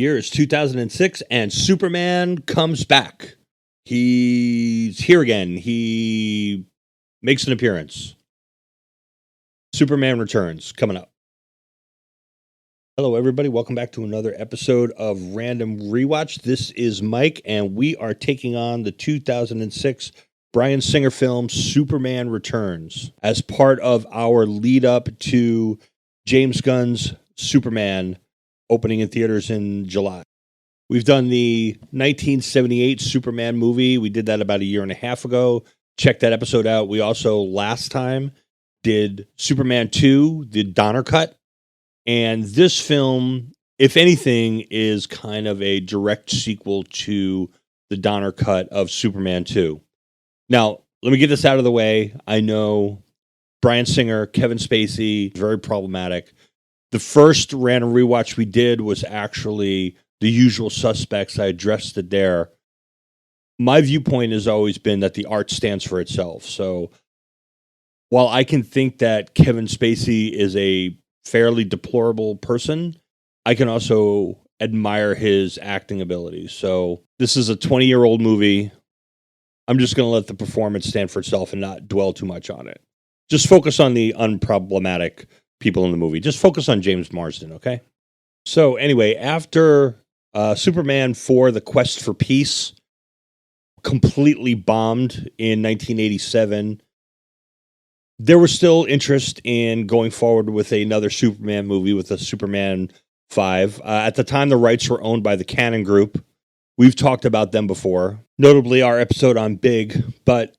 year is 2006, and Superman comes back. He's here again. He makes an appearance. Superman Returns, coming up. Hello, everybody. Welcome back to another episode of Random Rewatch. This is Mike, and we are taking on the 2006 Bryan Singer film Superman Returns as part of our lead up to James Gunn's Superman opening in theaters in July. We've done the 1978 Superman movie. We did that about a year and a half ago. Check that episode out. We also last time did Superman 2, the Donner cut. And this film, if anything, is kind of a direct sequel to the Donner cut of Superman 2. Now, let me get this out of the way. I know Bryan Singer, Kevin Spacey, very problematic. The first random rewatch we did was actually The Usual Suspects. I addressed it there. My viewpoint has always been that the art stands for itself. So while I can think that Kevin Spacey is a fairly deplorable person, I can also admire his acting abilities. So this is a 20-year-old movie. I'm just going to let the performance stand for itself and not dwell too much on it. Just focus on the unproblematic people in the movie. Just focus on James Marsden, okay? So anyway, after Superman 4, The Quest for Peace, completely bombed in 1987, there was still interest in going forward with another Superman movie, with a Superman 5. At the time, the rights were owned by the Cannon Group. We've talked about them before, notably our episode on Big, but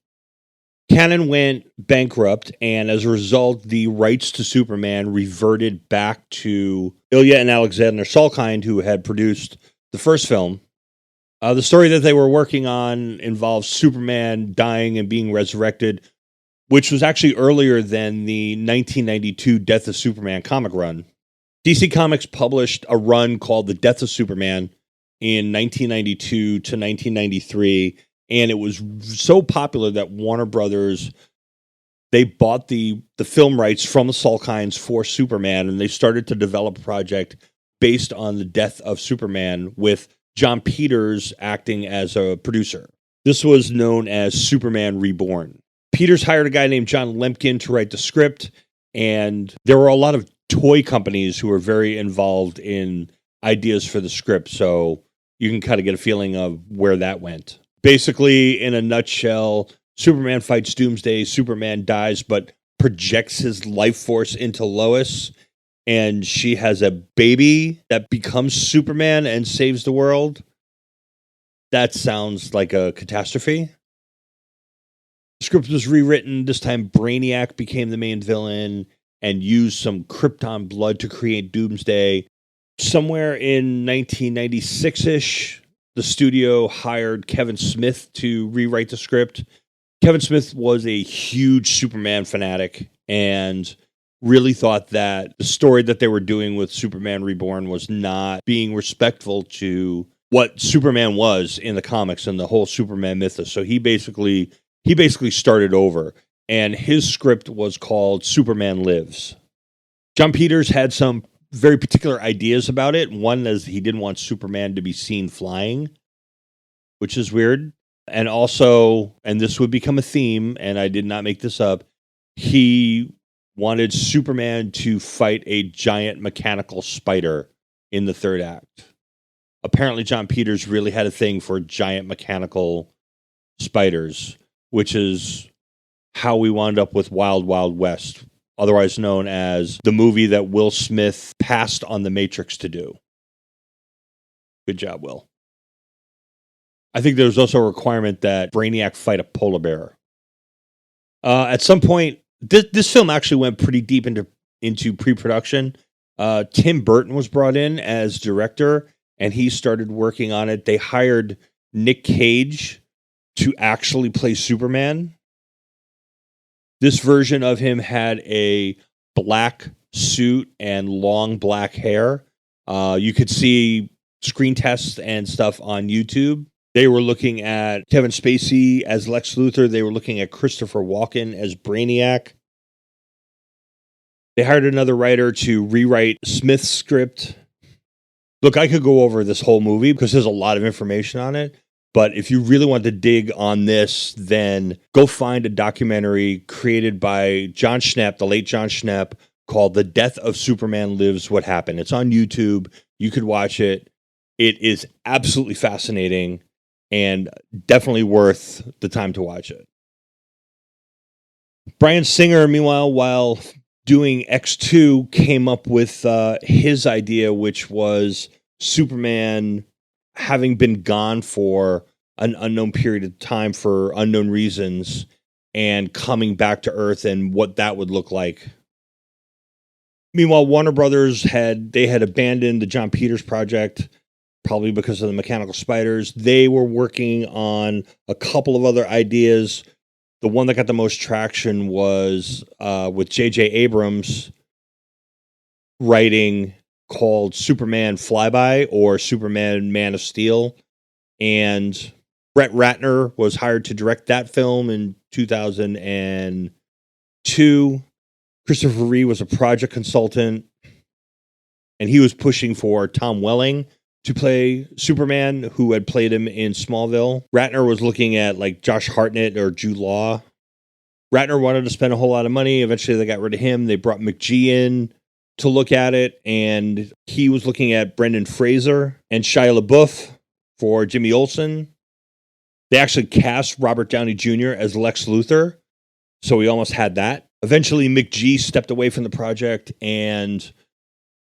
Cannon went bankrupt, and as a result, the rights to Superman reverted back to Ilya and Alexander Salkind, who had produced the first film. The story that they were working on involves Superman dying and being resurrected, which was actually earlier than the 1992 Death of Superman comic run. DC Comics published a run called The Death of Superman in 1992 to 1993, and it was so popular that Warner Brothers, they bought the film rights from the Salkinds for Superman, and they started to develop a project based on the death of Superman with John Peters acting as a producer. This was known as Superman Reborn. Peters hired a guy named John Lemkin to write the script, and there were a lot of toy companies who were very involved in ideas for the script, so you can kind of get a feeling of where that went. Basically, in a nutshell, Superman fights Doomsday, Superman dies, but projects his life force into Lois, and she has a baby that becomes Superman and saves the world. That sounds like a catastrophe. The script was rewritten. This time, Brainiac became the main villain and used some Krypton blood to create Doomsday. Somewhere in 1996-ish, the studio hired Kevin Smith to rewrite the script. Kevin Smith was a huge Superman fanatic and really thought that the story that they were doing with Superman Reborn was not being respectful to what Superman was in the comics and the whole Superman mythos. So he basically started over, and his script was called Superman Lives. John Peters had some very particular ideas about it. One is he didn't want Superman to be seen flying, which is weird. And also, and this would become a theme, and I did not make this up, he wanted Superman to fight a giant mechanical spider in the third act. Apparently, John Peters really had a thing for giant mechanical spiders, which is how we wound up with Wild Wild West, otherwise known as the movie that Will Smith passed on The Matrix to do. Good job, Will. I think there was also a requirement that Brainiac fight a polar bear. At some point, this film actually went pretty deep into pre-production. Tim Burton was brought in as director, and he started working on it. They hired Nick Cage to actually play Superman. This version of him had a black suit and long black hair. You could see screen tests and stuff on YouTube. They were looking at Kevin Spacey as Lex Luthor. They were looking at Christopher Walken as Brainiac. They hired another writer to rewrite Smith's script. Look, I could go over this whole movie because there's a lot of information on it. But if you really want to dig on this, then go find a documentary created by John Schnepp, the late John Schnepp, called The Death of Superman Lives What Happened. It's on YouTube. You could watch it. It is absolutely fascinating and definitely worth the time to watch it. Bryan Singer, meanwhile, while doing X2, came up with his idea, which was Superman having been gone for an unknown period of time for unknown reasons and coming back to Earth and what that would look like. Meanwhile, Warner Brothers had abandoned the John Peters project, probably because of the mechanical spiders. They were working on a couple of other ideas. The one that got the most traction was with J.J. Abrams writing, called Superman Flyby or Superman Man of Steel. And Brett Ratner was hired to direct that film in 2002. Christopher Reeve was a project consultant, and he was pushing for Tom Welling to play Superman, who had played him in Smallville. Ratner was looking at like Josh Hartnett or Jude Law. Ratner wanted to spend a whole lot of money. Eventually they got rid of him. They brought McGee in to look at it, and he was looking at Brendan Fraser and Shia LaBeouf for Jimmy Olsen. They actually cast Robert Downey Jr. as Lex Luthor, so we almost had that. Eventually, McGee stepped away from the project, and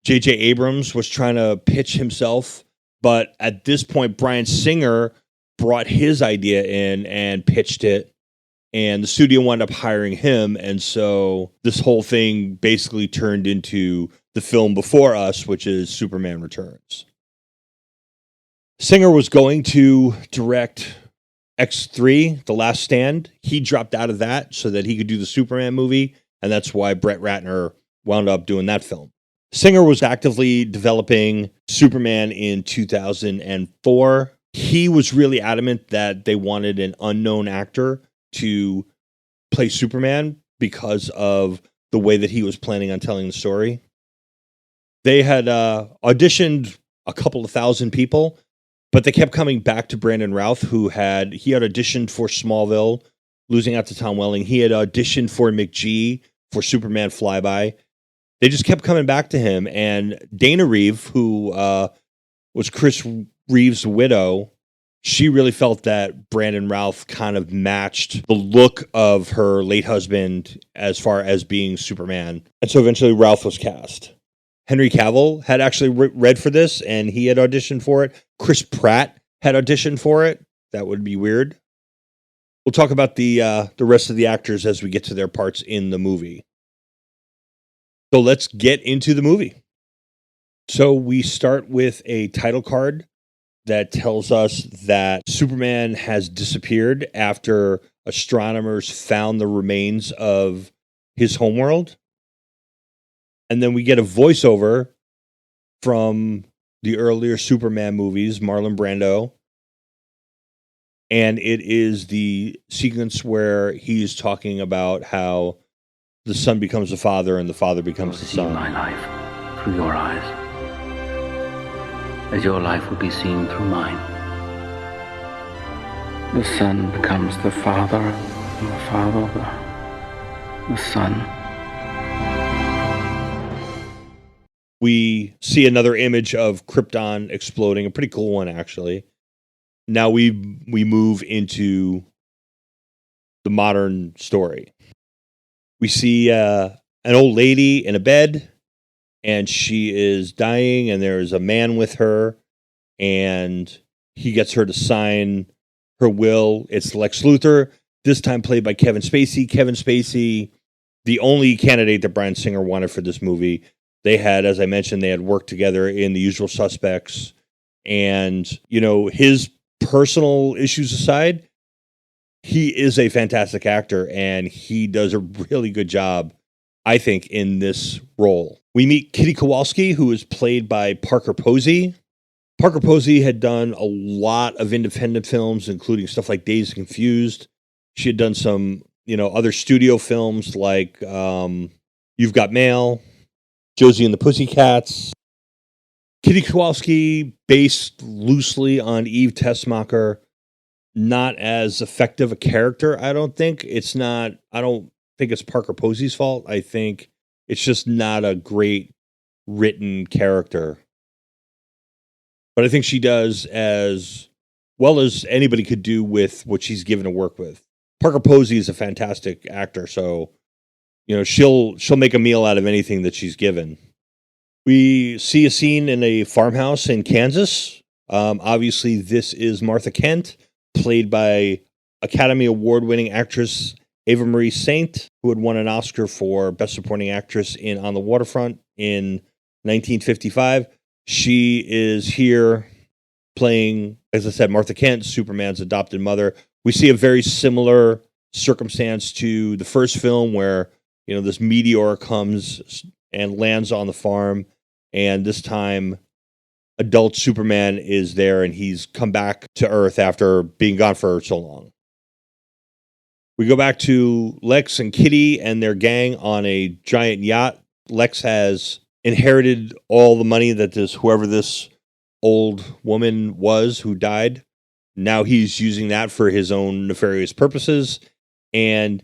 J.J. Abrams was trying to pitch himself, but at this point, Bryan Singer brought his idea in and pitched it, and the studio wound up hiring him, and so this whole thing basically turned into the film before us, which is Superman Returns. Singer was going to direct X3, The Last Stand. He dropped out of that so that he could do the Superman movie, and that's why Brett Ratner wound up doing that film. Singer was actively developing Superman in 2004. He was really adamant that they wanted an unknown actor to play Superman because of the way that he was planning on telling the story. They had auditioned a couple of thousand people, but they kept coming back to Brandon Routh, who had auditioned for Smallville, losing out to Tom Welling. He had auditioned for McGee for Superman Flyby. They just kept coming back to him, and Dana Reeve, who was Chris Reeve's widow, she really felt that Brandon Routh kind of matched the look of her late husband as far as being Superman. And so eventually Routh was cast. Henry Cavill had actually read for this, and he had auditioned for it. Chris Pratt had auditioned for it. That would be weird. We'll talk about the rest of the actors as we get to their parts in the movie. So let's get into the movie. So we start with a title card that tells us that Superman has disappeared after astronomers found the remains of his homeworld. And then we get a voiceover from the earlier Superman movies, Marlon Brando. And it is the sequence where he's talking about how the son becomes the father and the father becomes the son. My life through your eyes, as your life will be seen through mine. The son becomes the father, and the father the son. We see another image of Krypton exploding, a pretty cool one, actually. Now we move into the modern story. We see an old lady in a bed, and she is dying, and there's a man with her, and he gets her to sign her will. It's Lex Luthor, this time played by Kevin Spacey. Kevin Spacey, the only candidate that Bryan Singer wanted for this movie. They had, as I mentioned, they had worked together in The Usual Suspects, and, you know, his personal issues aside, he is a fantastic actor, and he does a really good job, I think, in this role. We meet Kitty Kowalski, who is played by Parker Posey. Parker Posey had done a lot of independent films, including stuff like Dazed and Confused. She had done some, other studio films like You've Got Mail, Josie and the Pussycats. Kitty Kowalski, based loosely on Eve Tessmacher, not as effective a character, I don't think. I don't think it's Parker Posey's fault. I think it's just not a great written character. But I think she does as well as anybody could do with what she's given to work with. Parker Posey is a fantastic actor, so she'll make a meal out of anything that she's given. We see a scene in a farmhouse in Kansas. Obviously, this is Martha Kent, played by Academy Award-winning actress Ava Marie Saint, who had won an Oscar for Best Supporting Actress in On the Waterfront in 1955. She is here playing, as I said, Martha Kent, Superman's adopted mother. We see a very similar circumstance to the first film where, this meteor comes and lands on the farm, and this time adult Superman is there, and he's come back to Earth after being gone for so long. We go back to Lex and Kitty and their gang on a giant yacht. Lex has inherited all the money that whoever this old woman was who died. Now he's using that for his own nefarious purposes, and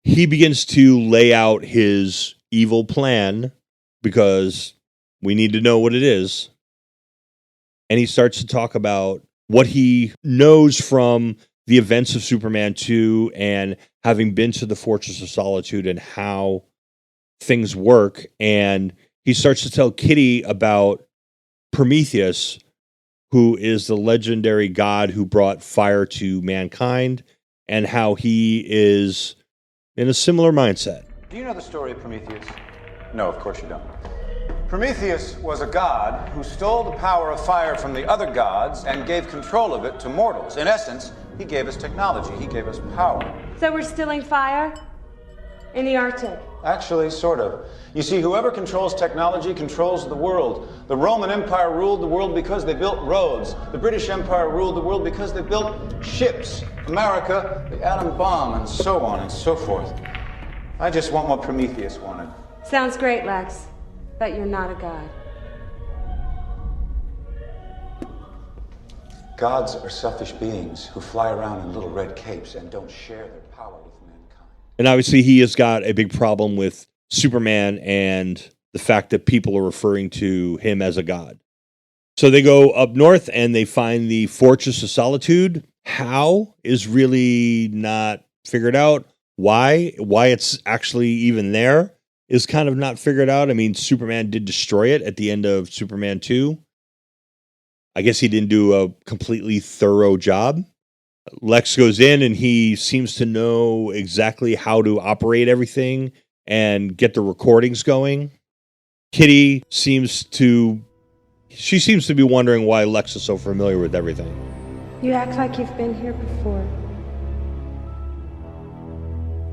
he begins to lay out his evil plan because we need to know what it is. And he starts to talk about what he knows from the events of Superman 2 and having been to the Fortress of Solitude and how things work. And he starts to tell Kitty about Prometheus, who is the legendary god who brought fire to mankind, and how he is in a similar mindset. Do you know the story of Prometheus? No, of course you don't. Prometheus was a god who stole the power of fire from the other gods and gave control of it to mortals. In essence, he gave us technology. He gave us power. So we're stealing fire? In the Arctic? Actually, sort of. You see, whoever controls technology controls the world. The Roman Empire ruled the world because they built roads. The British Empire ruled the world because they built ships. America, the atom bomb, and so on and so forth. I just want what Prometheus wanted. Sounds great, Lex. But you're not a god. Gods are selfish beings who fly around in little red capes and don't share their power with mankind. And obviously he has got a big problem with Superman and the fact that people are referring to him as a god. So they go up north and they find the Fortress of Solitude. How is really not figured out. Why it's actually even there is kind of not figured out. I mean, Superman did destroy it at the end of Superman 2. I guess he didn't do a completely thorough job. Lex goes in and he seems to know exactly how to operate everything and get the recordings going. Kitty seems to be wondering why Lex is so familiar with everything. You act like you've been here before.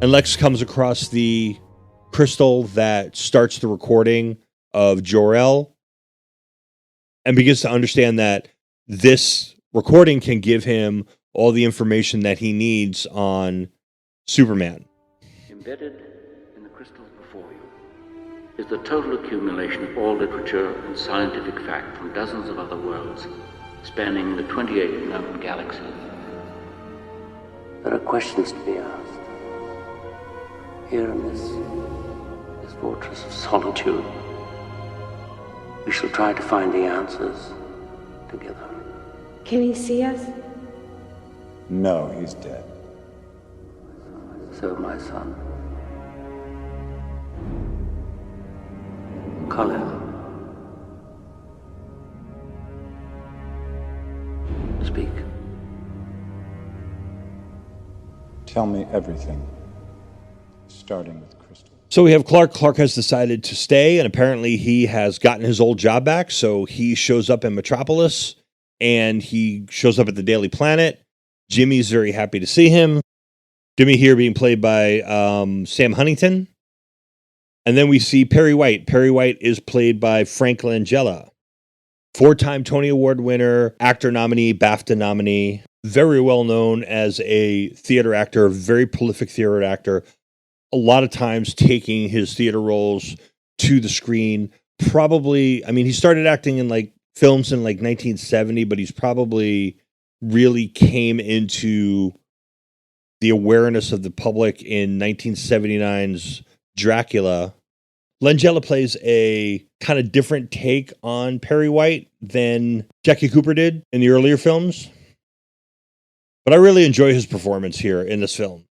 And Lex comes across the crystal that starts the recording of Jor-El and begins to understand that this recording can give him all the information that he needs on Superman. Embedded in the crystals before you is the total accumulation of all literature and scientific fact from dozens of other worlds spanning the 28 known galaxies. There are questions to be asked. Here in this fortress of solitude, we shall try to find the answers together. Can he see us? No, he's dead. So, my son, Colin, speak. Tell me everything, starting with Crystal. So we have Clark. Clark has decided to stay, and apparently he has gotten his old job back. So he shows up in Metropolis, and he shows up at the Daily Planet. Jimmy's very happy to see him. Jimmy here being played by Sam Huntington. And then we see Perry White. Perry White is played by Frank Langella. 4-time Tony Award winner, actor nominee, BAFTA nominee. Very well known as a theater actor, very prolific theater actor. A lot of times taking his theater roles to the screen. Probably, I mean, he started acting in like films in like 1970, but he's probably really came into the awareness of the public in 1979's Dracula. Langella plays a kind of different take on Perry White than Jackie Cooper did in the earlier films. But I really enjoy his performance here in this film.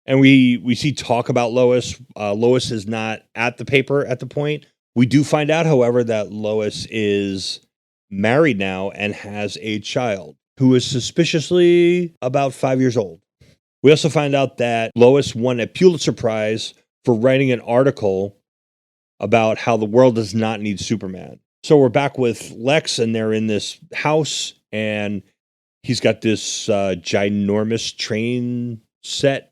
And we see talk about Lois. Lois is not at the paper at the point. We do find out, however, that Lois is married now and has a child who is suspiciously about 5 years old. We also find out that Lois won a Pulitzer Prize for writing an article about how the world does not need Superman. So we're back with Lex, and they're in this house, and he's got this ginormous train set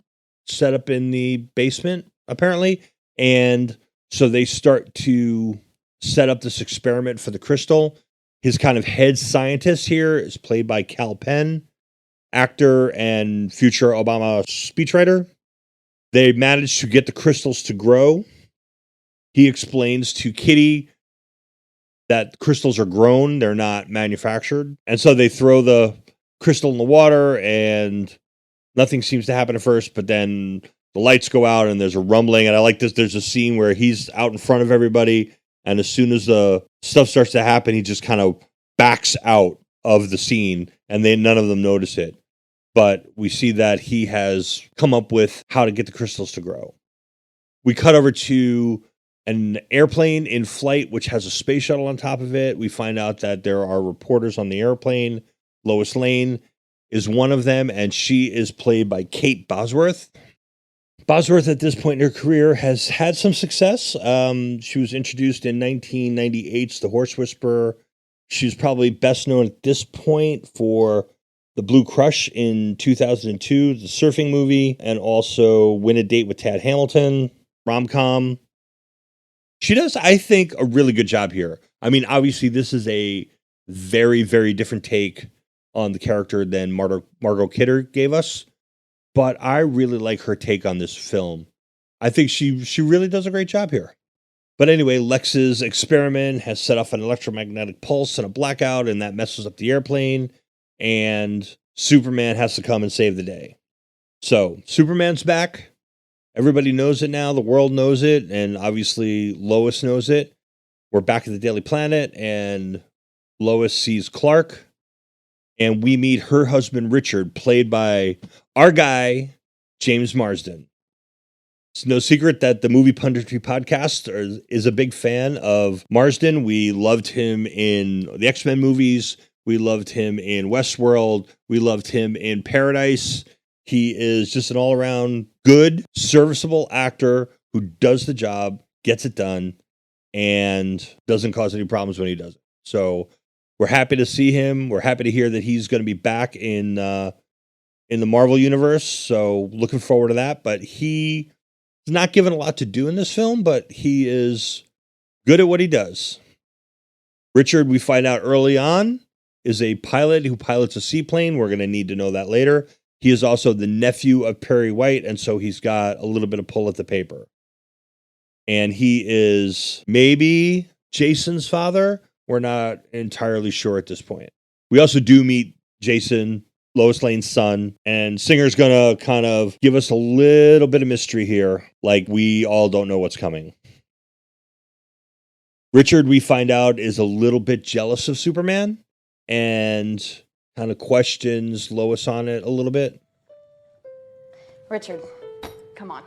up in the basement, apparently. And so they start to set up this experiment for the crystal. His kind of head scientist here is played by Cal Penn, actor and future Obama speechwriter. They managed to get the crystals to grow. He explains to Kitty that crystals are grown, they're not manufactured. And so they throw the crystal in the water, and nothing seems to happen at first, but then the lights go out and there's a rumbling. And I like this. There's a scene where he's out in front of everybody, and as soon as the stuff starts to happen, he just kind of backs out of the scene, and none of them notice it. But we see that he has come up with how to get the crystals to grow. We cut over to an airplane in flight, which has a space shuttle on top of it. We find out that there are reporters on the airplane. Lois Lane is one of them, and she is played by Kate Bosworth. Bosworth, at this point in her career, has had some success. She was introduced in 1998's The Horse Whisperer. She's probably best known at this point for The Blue Crush in 2002, the surfing movie, and also Win a Date with Tad Hamilton, rom-com. She does, I think, a really good job here. I mean, obviously, this is a very, very different take on the character than Margot Kidder gave us, but I really like her take on this film. I think she really does a great job here. But anyway, Lex's experiment has set off an electromagnetic pulse and a blackout, and that messes up the airplane, and Superman has to come and save the day. So, Superman's back. Everybody knows it now. The world knows it. And obviously, Lois knows it. We're back at the Daily Planet, and Lois sees Clark. And we meet her husband, Richard, played by our guy, James Marsden. It's no secret that the Movie Punditry podcast is a big fan of Marsden. We loved him in the X-Men movies. We loved him in Westworld. We loved him in Paradise. He is just an all-around good, serviceable actor who does the job, gets it done, and doesn't cause any problems when he does it. So we're happy to see him. We're happy to hear that he's going to be back in the Marvel universe. So looking forward to that. But he is not given a lot to do in this film, but he is good at what he does. Richard, we find out early on, is a pilot who pilots a seaplane. We're going to need to know that later. He is also the nephew of Perry White, and so he's got a little bit of pull at the paper. And he is maybe Jason's father. We're not entirely sure at this point. We also do meet Jason, Lois Lane's son, and Singer's going to kind of give us a little bit of mystery here, like we all don't know what's coming. Richard, we find out, is a little bit jealous of Superman and kind of questions Lois on it a little bit. Richard, come on.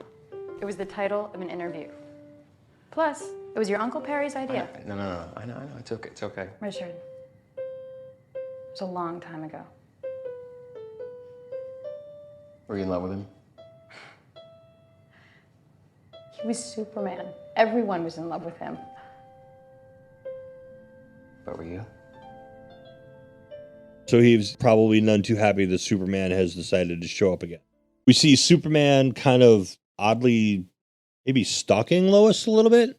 It was the title of an interview. Plus, it was your Uncle Perry's idea. No. I know. It's okay. Richard, it was a long time ago. Were you in love with him? He was Superman. Everyone was in love with him. But were you? So he's probably none too happy that Superman has decided to show up again. We see Superman kind of oddly maybe stalking Lois a little bit.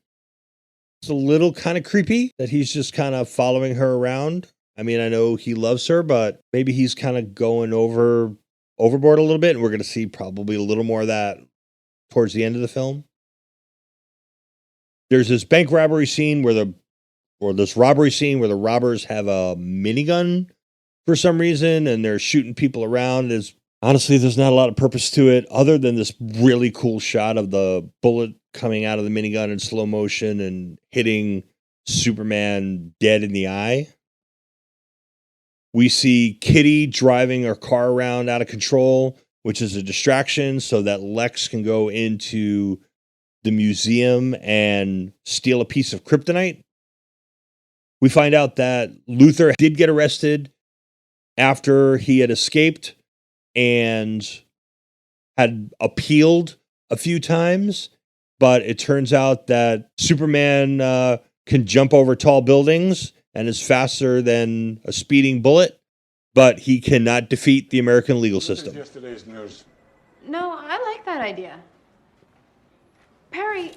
It's a little kind of creepy that he's just kind of following her around. I mean, I know he loves her, but maybe he's kind of going overboard a little bit. And we're going to see probably a little more of that towards the end of the film. There's this bank robbery scene where or this robbery scene where the robbers have a minigun for some reason and they're shooting people around. Honestly, there's not a lot of purpose to it other than this really cool shot of the bullet coming out of the minigun in slow motion and hitting Superman dead in the eye. We see Kitty driving her car around out of control, which is a distraction so that Lex can go into the museum and steal a piece of kryptonite. We find out that Luthor did get arrested after he had escaped and had appealed a few times, but it turns out that Superman can jump over tall buildings and is faster than a speeding bullet, but he cannot defeat the American legal system. Yesterday's news. No, I like that idea. Perry,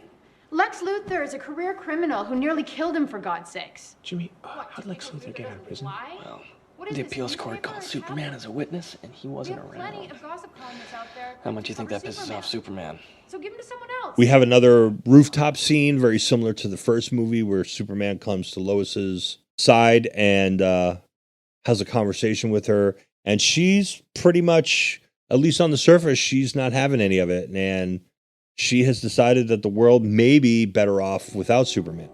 Lex Luthor is a career criminal who nearly killed him, for God's sakes. Jimmy, how'd Lex Luthor get out of prison? Why? Well, What is the this, appeals newspaper court called or Superman tablet? as a witness, and he We wasn't have plenty around. of gossip columnists out there. How much do you think that cover pisses off Superman? So give him to someone else. We have another rooftop scene very similar to the first movie where Superman comes to Lois's side and has a conversation with her. And she's pretty much, at least on the surface, she's not having any of it. And she has decided that the world may be better off without Superman.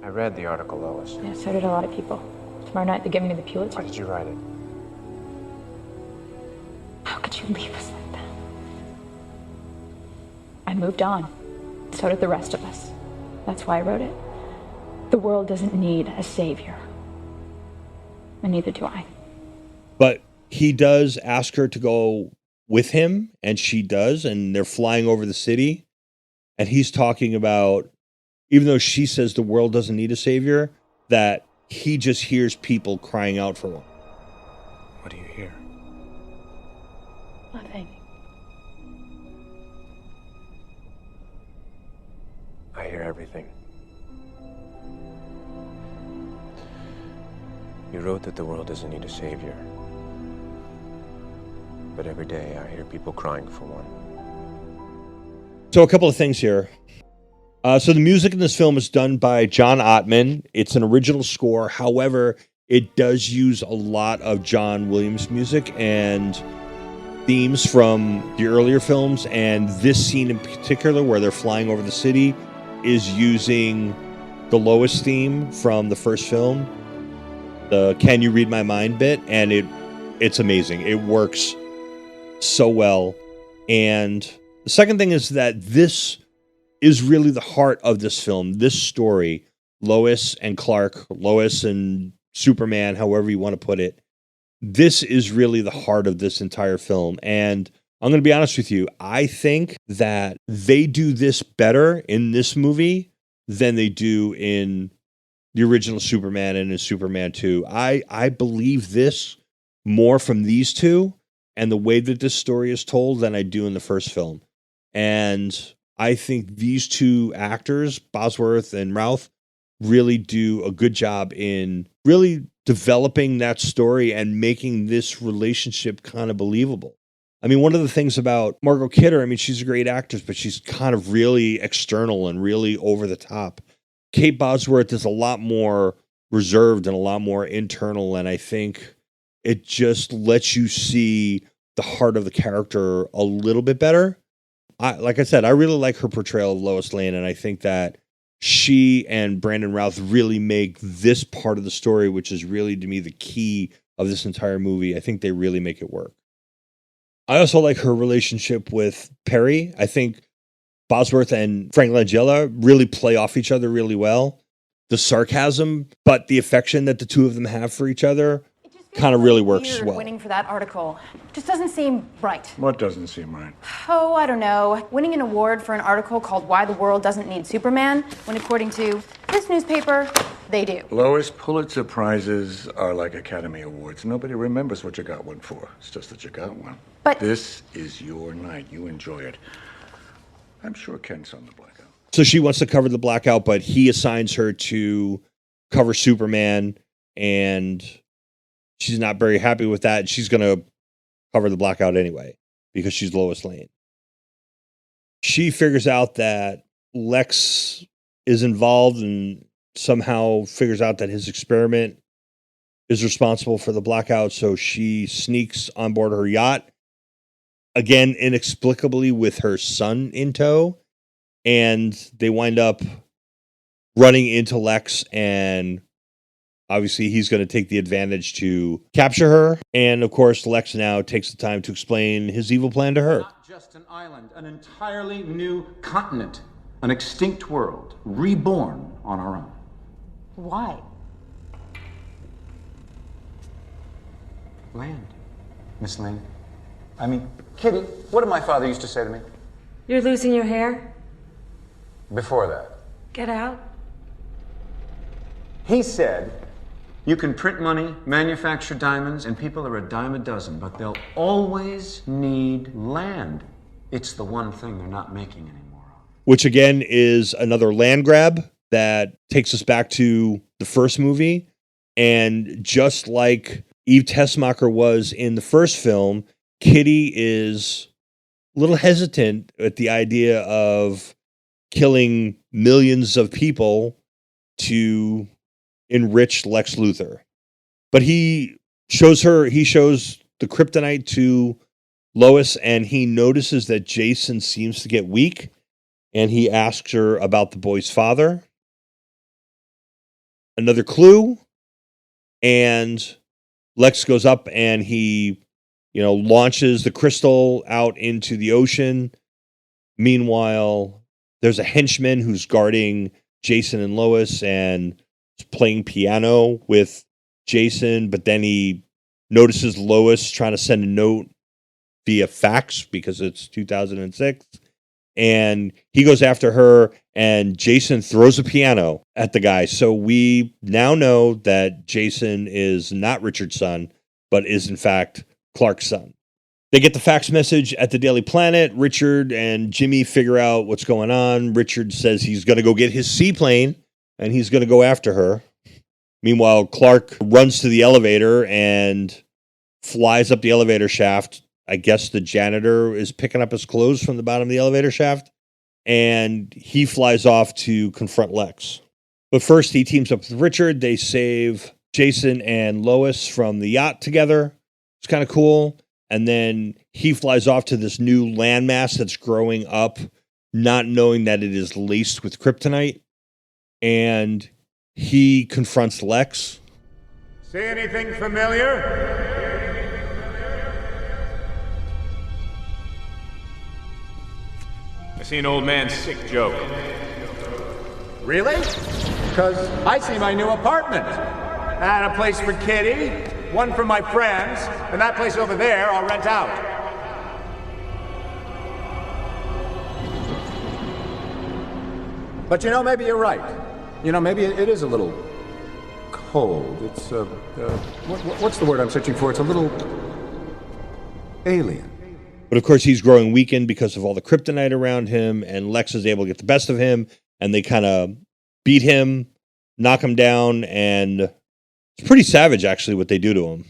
I read the article, Lois. Yeah, so did a lot of people. Tomorrow night they're giving me the Pulitzer. Why did you write it? How could you leave us like that? I moved on. So did the rest of us. That's why I wrote it. The world doesn't need a savior. And neither do I. But he does ask her to go with him, and she does, and they're flying over the city. And he's talking about, even though she says the world doesn't need a savior, that he just hears people crying out for one. What do you hear? Nothing. I hear everything. You wrote that the world doesn't need a savior. But every day I hear people crying for one. So a couple of things here. So the music in this film is done by John Ottman. It's an original score. However, it does use a lot of John Williams music and themes from the earlier films. And this scene in particular, where they're flying over the city, is using the Lois theme from the first film, the "Can You Read My Mind" bit, and it's amazing. It works so well. And the second thing is that this is really the heart of this film. This story, Lois and Clark, Lois and Superman, however you want to put it, this is really the heart of this entire film. And I'm going to be honest with you, I think that they do this better in this movie than they do in the original Superman and in Superman 2. I believe this more from these two and the way that this story is told than I do in the first film. And I think these two actors, Bosworth and Routh, really do a good job in really developing that story and making this relationship kind of believable. I mean, one of the things about Margot Kidder, I mean, she's a great actress, but she's kind of really external and really over the top. Kate Bosworth is a lot more reserved and a lot more internal, and I think it just lets you see the heart of the character a little bit better. Like I said, I really like her portrayal of Lois Lane, and I think that she and Brandon Routh really make this part of the story, which is really, to me, the key of this entire movie. I think they really make it work. I also like her relationship with Perry. I think Bosworth and Frank Langella really play off each other really well. The sarcasm, but the affection that the two of them have for each other kind of really works Weird well. winning for that article just doesn't seem right. What doesn't seem right? Oh, I don't know. Winning an award for an article called Why the World Doesn't Need Superman, when according to this newspaper, they do. Lois, Pulitzer Prizes are like Academy Awards. Nobody remembers what you got one for. It's just that you got one. But This is your night. You enjoy it. I'm sure Kent's on the blackout. So she wants to cover the blackout, but he assigns her to cover Superman, and she's not very happy with that. She's going to cover the blackout anyway because she's Lois Lane. She figures out that Lex is involved in somehow figures out that his experiment is responsible for the blackout, so she sneaks on board her yacht, again, inexplicably with her son in tow, and they wind up running into Lex, and obviously he's going to take the advantage to capture her, and of course Lex now takes the time to explain his evil plan to her. Not just an island, an entirely new continent, an extinct world, reborn on our own. Why? Land, Miss Lane. I mean, Kitty, what did my father used to say to me? You're losing your hair? Before that. Get out. He said, you can print money, manufacture diamonds, and people are a dime a dozen, but they'll always need land. It's the one thing they're not making anymore. Which again is another land grab that takes us back to the first movie. And just like Eve Tessmacher was in the first film, Kitty is a little hesitant at the idea of killing millions of people to enrich Lex Luthor. But he shows the kryptonite to Lois, and he notices that Jason seems to get weak, and he asks her about the boy's father. Another clue, and Lex goes up and he, launches the crystal out into the ocean. Meanwhile, there's a henchman who's guarding Jason and Lois and is playing piano with Jason, but then he notices Lois trying to send a note via fax because it's 2006. And he goes after her, and Jason throws a piano at the guy. So we now know that Jason is not Richard's son, but is in fact Clark's son. They get the fax message at the Daily Planet. Richard and Jimmy figure out what's going on. Richard says he's going to go get his seaplane, and he's going to go after her. Meanwhile, Clark runs to the elevator and flies up the elevator shaft. I guess the janitor is picking up his clothes from the bottom of the elevator shaft, and he flies off to confront Lex. But first, he teams up with Richard. They save Jason and Lois from the yacht together. It's kind of cool. And then he flies off to this new landmass that's growing up, not knowing that it is laced with kryptonite. And he confronts Lex. See anything familiar? I see an old man's sick joke. Really? Because I see my new apartment. And a place for Kitty, one for my friends, and that place over there I'll rent out. But maybe you're right. Maybe it is a little cold. It's, what's the word I'm searching for? It's a little alien. But of course, he's growing weakened because of all the kryptonite around him, and Lex is able to get the best of him, and they kind of beat him, knock him down, and it's pretty savage, actually, what they do to him.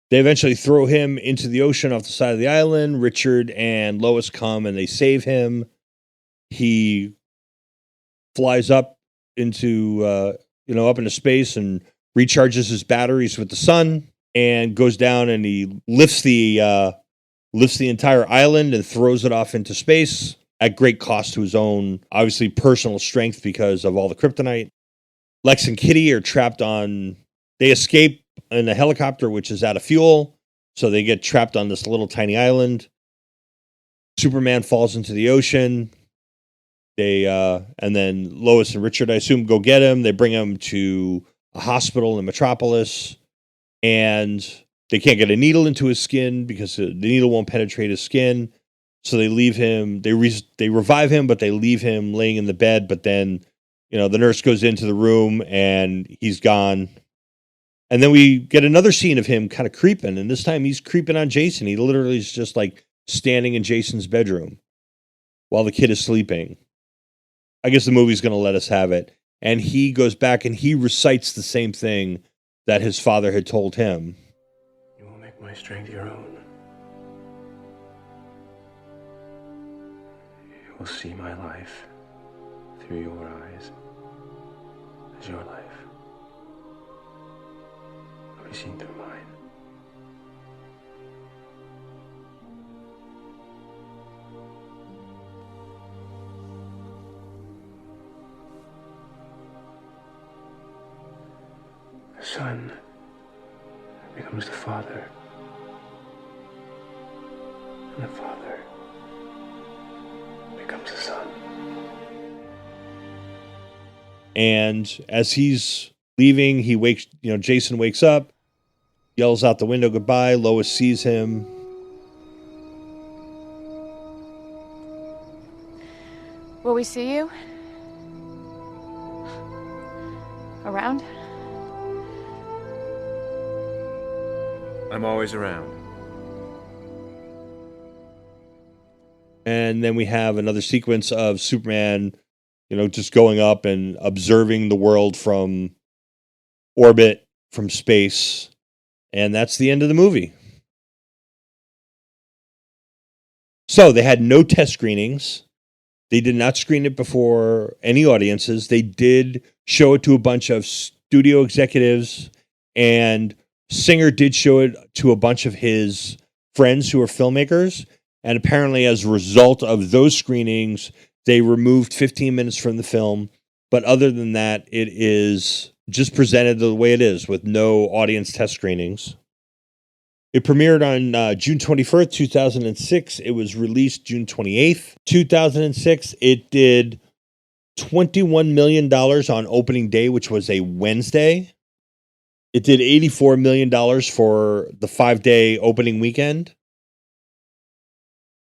They eventually throw him into the ocean off the side of the island. Richard and Lois come, and they save him. He flies up into, up into space and recharges his batteries with the sun. And goes down and he lifts the entire island and throws it off into space at great cost to his own, obviously, personal strength because of all the kryptonite. Lex and Kitty are trapped they escape in a helicopter, which is out of fuel. So they get trapped on this little tiny island. Superman falls into the ocean. And then Lois and Richard, I assume, go get him. They bring him to a hospital in Metropolis. And they can't get a needle into his skin because the needle won't penetrate his skin. So they leave him, they revive him, but they leave him laying in the bed. But then, the nurse goes into the room and he's gone. And then we get another scene of him kind of creeping. And this time he's creeping on Jason. He literally is just like standing in Jason's bedroom while the kid is sleeping. I guess the movie's going to let us have it. And he goes back and he recites the same thing that his father had told him. You will make my strength your own. You will see my life through your eyes. is your life. I'll be seen through mine. The son becomes the father, and the father becomes the son. And as he's leaving, he wakes, Jason wakes up, yells out the window goodbye. Lois sees him. Will we see you? Around? I'm always around. And then we have another sequence of Superman, just going up and observing the world from orbit, from space. And that's the end of the movie. So they had no test screenings. They did not screen it before any audiences. They did show it to a bunch of studio executives, and Singer did show it to a bunch of his friends who are filmmakers. And apparently, as a result of those screenings, they removed 15 minutes from the film. But other than that, it is just presented the way it is, with no audience test screenings. It premiered on June 21st, 2006. It was released June 28th, 2006. It did $21 million on opening day, which was a Wednesday. It did $84 million for the 5-day opening weekend.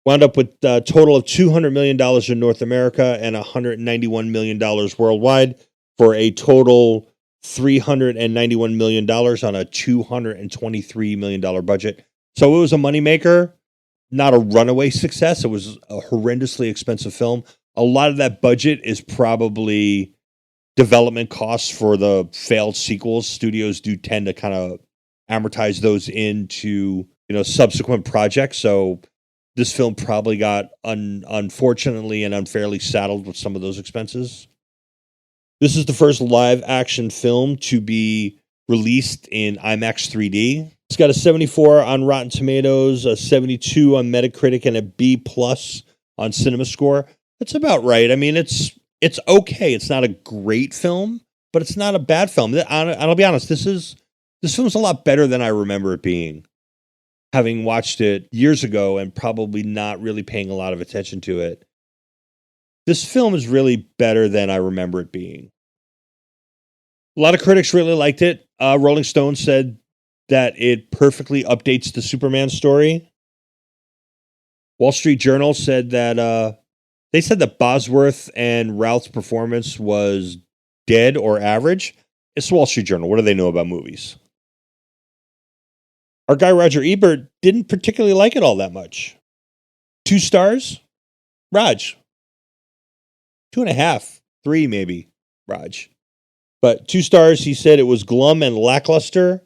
Wound up with a total of $200 million in North America and $191 million worldwide, for a total $391 million on a $223 million budget. So it was a moneymaker, not a runaway success. It was a horrendously expensive film. A lot of that budget is probably development costs for the failed sequels. Studios do tend to kind of amortize those into, subsequent projects. So this film probably got unfortunately and unfairly saddled with some of those expenses. This is the first live action film to be released in IMAX 3D. It's got a 74 on Rotten Tomatoes, a 72 on Metacritic, and a B+ on CinemaScore. That's about right. I mean, it's okay. It's not a great film, but it's not a bad film. I'll be honest, this film's a lot better than I remember it being, having watched it years ago and probably not really paying a lot of attention to it. This film is really better than I remember it being. A lot of critics really liked it. Rolling Stone said that it perfectly updates the Superman story. Wall Street Journal said that they said that Bosworth and Routh's performance was dead or average. It's the Wall Street Journal. What do they know about movies? Our guy Roger Ebert didn't particularly like it all that much. 2 stars? Raj. 2.5, 3 maybe, Raj. But 2 stars, he said it was glum and lackluster,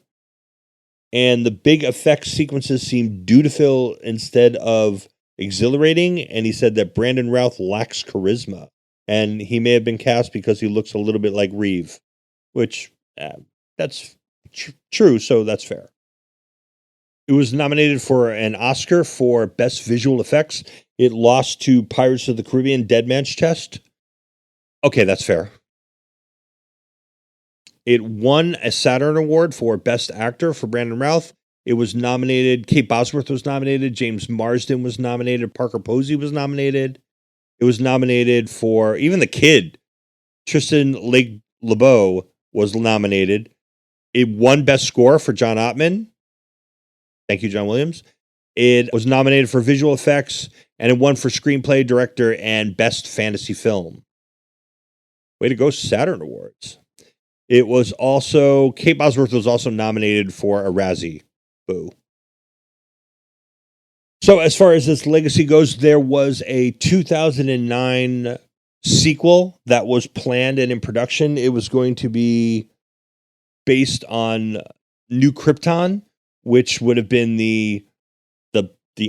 and the big effects sequences seemed dutiful instead of exhilarating, and he said that Brandon Routh lacks charisma, and he may have been cast because he looks a little bit like Reeve, which that's true, so that's fair. It was nominated for an Oscar for Best Visual Effects. It lost to Pirates of the Caribbean: Dead Man's Chest. Okay, that's fair. It won a Saturn Award for Best Actor for Brandon Routh. It was nominated. Kate Bosworth was nominated. James Marsden was nominated. Parker Posey was nominated. It was nominated for, even the kid, Tristan LeBeau was nominated. It won Best Score for John Ottman. Thank you, John Williams. It was nominated for visual effects, and it won for screenplay, director, and best fantasy film. Way to go, Saturn Awards. It was also, Kate Bosworth was also nominated for a Razzie. Boo. So as far as this legacy goes, there was a 2009 sequel that was planned and in production. It was going to be based on New Krypton, which would have been the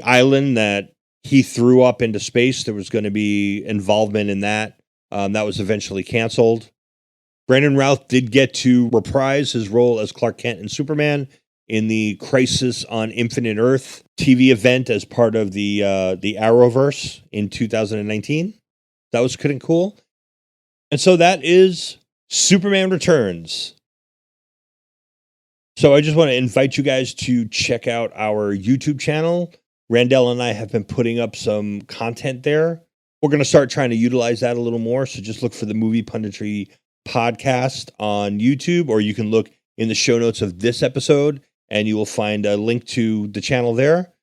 island that he threw up into space. There was going to be involvement in that. That was eventually canceled. Brandon Routh did get to reprise his role as Clark Kent and Superman in the Crisis on Infinite Earth TV event as part of the Arrowverse in 2019. That was kind of cool. And so that is Superman Returns. So I just want to invite you guys to check out our YouTube channel. Randell and I have been putting up some content there. We're going to start trying to utilize that a little more. So just look for the Movie Punditry podcast on YouTube, or you can look in the show notes of this episode and you will find a link to the channel there.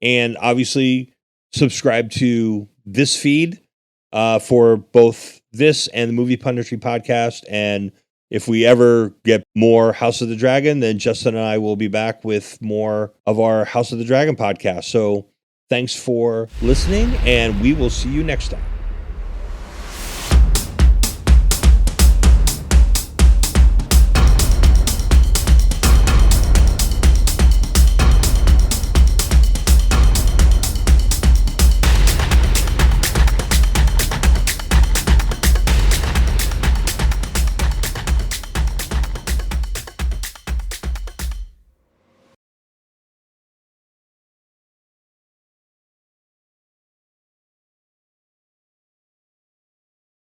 And obviously subscribe to this feed for both this and the Movie Punditry podcast. And if we ever get more House of the Dragon, then Justin and I will be back with more of our House of the Dragon podcast. So thanks for listening, and we will see you next time.